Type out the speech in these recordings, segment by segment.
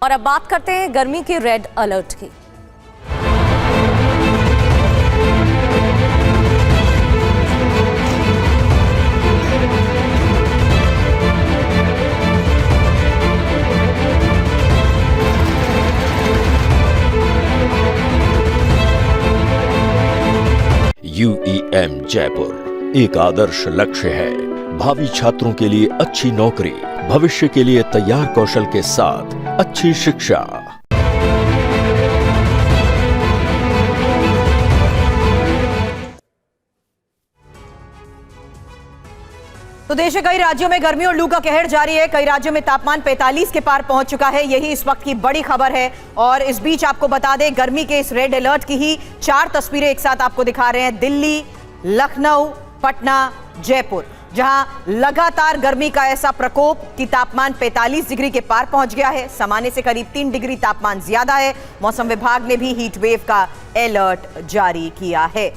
और अब बात करते हैं गर्मी के रेड अलर्ट की। UEM जयपुर एक आदर्श लक्ष्य है। भावी छात्रों के लिए अच्छी नौकरी, भविष्य के लिए तैयार कौशल के साथ अच्छी शिक्षा। तो देश के कई राज्यों में गर्मी और लू का कहर जारी है। कई राज्यों में तापमान 45 के पार पहुंच चुका है। यही इस वक्त की बड़ी खबर है। और इस बीच आपको बता दें, गर्मी के इस रेड अलर्ट की ही 4 तस्वीरें एक साथ आपको दिखा रहे हैं। दिल्ली, लखनऊ, पटना, जयपुर, जहां लगातार गर्मी का ऐसा प्रकोप कि तापमान 45 डिग्री के पार पहुंच गया है। सामान्य से करीब 3 डिग्री तापमान ज्यादा है। मौसम विभाग ने भी हीट वेव का अलर्ट जारी किया है।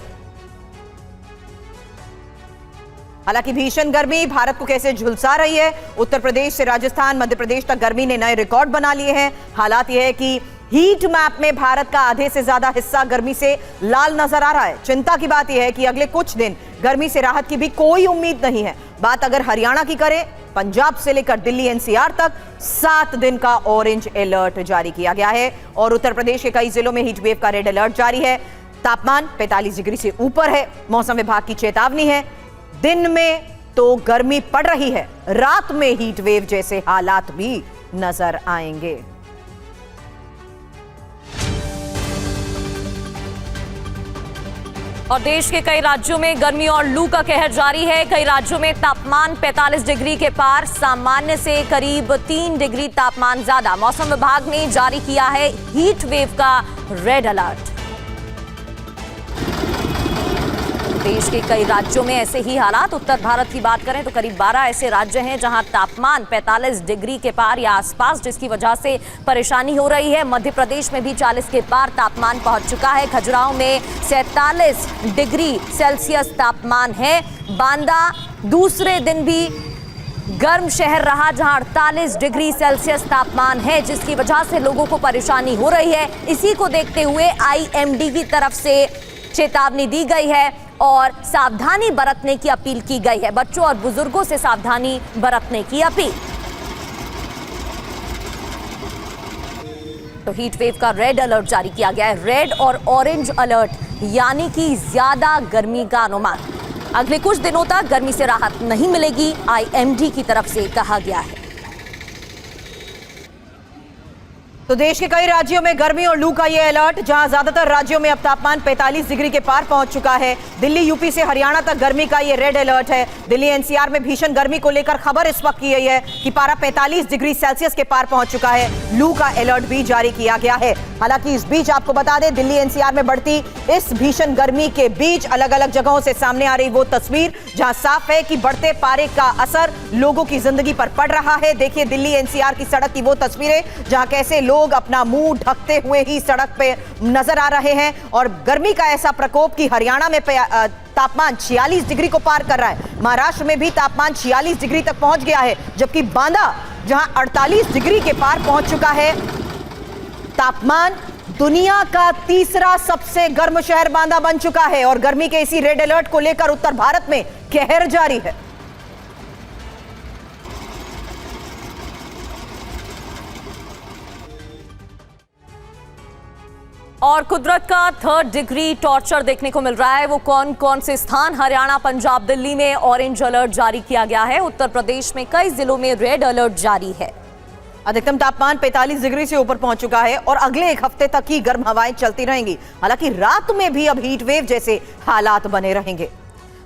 हालांकि भीषण गर्मी भारत को कैसे झुलसा रही है। उत्तर प्रदेश से राजस्थान, मध्य प्रदेश तक गर्मी ने नए रिकॉर्ड बना लिए हैं। हालात यह है कि हीट मैप में भारत का आधे से ज्यादा हिस्सा गर्मी से लाल नजर आ रहा है। चिंता की बात यह है कि अगले कुछ दिन गर्मी से राहत की भी कोई उम्मीद नहीं है। बात अगर हरियाणा की करें, पंजाब से लेकर दिल्ली NCR तक 7 दिन का ऑरेंज अलर्ट जारी किया गया है। और उत्तर प्रदेश के कई जिलों में हीट वेव का रेड अलर्ट जारी है। तापमान 45 डिग्री से ऊपर है। मौसम विभाग की चेतावनी है, दिन में तो गर्मी पड़ रही है, रात में हीट वेव जैसे हालात भी नजर आएंगे। और देश के कई राज्यों में गर्मी और लू का कहर जारी है। कई राज्यों में तापमान 45 डिग्री के पार, सामान्य से करीब 3 डिग्री तापमान ज्यादा। मौसम विभाग ने जारी किया है हीट वेव का रेड अलर्ट। देश के कई राज्यों में ऐसे ही हालात। उत्तर भारत की बात करें तो करीब 12 ऐसे राज्य हैं जहां तापमान 45 डिग्री के पार या आसपास, जिसकी वजह से परेशानी हो रही है। मध्य प्रदेश में भी 40 के पार तापमान पहुंच चुका है। खजुराहो में 47 डिग्री सेल्सियस तापमान है। बांदा दूसरे दिन भी गर्म शहर रहा, जहां 48 डिग्री सेल्सियस तापमान है, जिसकी वजह से लोगों को परेशानी हो रही है। इसी को देखते हुए IMD की तरफ से चेतावनी दी गई है और सावधानी बरतने की अपील की गई है। बच्चों और बुजुर्गों से सावधानी बरतने की अपील। तो हीट वेव का रेड अलर्ट जारी किया गया है। रेड और ऑरेंज अलर्ट यानी कि ज्यादा गर्मी का अनुमान। अगले कुछ दिनों तक गर्मी से राहत नहीं मिलेगी, IMD की तरफ से कहा गया है। तो देश के कई राज्यों में गर्मी और लू का यह अलर्ट, जहां ज्यादातर राज्यों में अब तापमान 45 डिग्री के पार पहुंच चुका है। दिल्ली, यूपी से हरियाणा तक गर्मी का यह रेड अलर्ट है। दिल्ली NCR में भीषण गर्मी को लेकर खबर इस वक्त की गई है कि पारा 45 डिग्री सेल्सियस के पार पहुंच चुका है। लू का अलर्ट भी जारी किया गया है। हालांकि इस बीच आपको बता दें, दिल्ली NCR में बढ़ती इस भीषण गर्मी के बीच अलग अलग जगहों से सामने आ रही वो तस्वीर जहां साफ है कि बढ़ते पारे का असर लोगों की जिंदगी पर पड़ रहा है। देखिए दिल्ली NCR की सड़क की वो तस्वीरें जहां कैसे लोग अपना मुंह ढकते हुए ही सड़क पे नजर आ रहे हैं। और गर्मी का ऐसा प्रकोप कि हरियाणा में तापमान 46 डिग्री को पार कर रहा है। महाराष्ट्र में भी तापमान 46 डिग्री तक पहुंच गया है, जबकि बांदा जहां 48 डिग्री के पार पहुंच चुका है। तापमान दुनिया का तीसरा सबसे गर्म शहर बांदा बन चुका है। और गर्मी के इसी रेड अलर्ट को लेकर उत्तर भारत में कहर जारी है। और कुदरत का 3rd डिग्री टॉर्चर देखने को मिल रहा है। वो कौन कौन से स्थान? हरियाणा, पंजाब, दिल्ली में ऑरेंज अलर्ट जारी किया गया है। उत्तर प्रदेश में कई जिलों में रेड अलर्ट जारी है। अधिकतम तापमान 45 डिग्री से ऊपर पहुंच चुका है और अगले एक हफ्ते तक ही गर्म हवाएं चलती रहेंगी। हालांकि रात में भी अब हीट वेव जैसे हालात बने रहेंगे।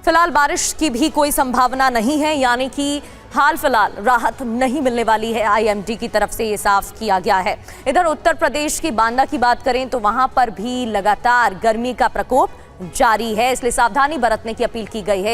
फिलहाल बारिश की भी कोई संभावना नहीं है, यानी कि हाल फिलहाल राहत नहीं मिलने वाली है। IMD की तरफ से ये साफ किया गया है। इधर उत्तर प्रदेश की बांदा की बात करें तो वहां पर भी लगातार गर्मी का प्रकोप जारी है, इसलिए सावधानी बरतने की अपील की गई है।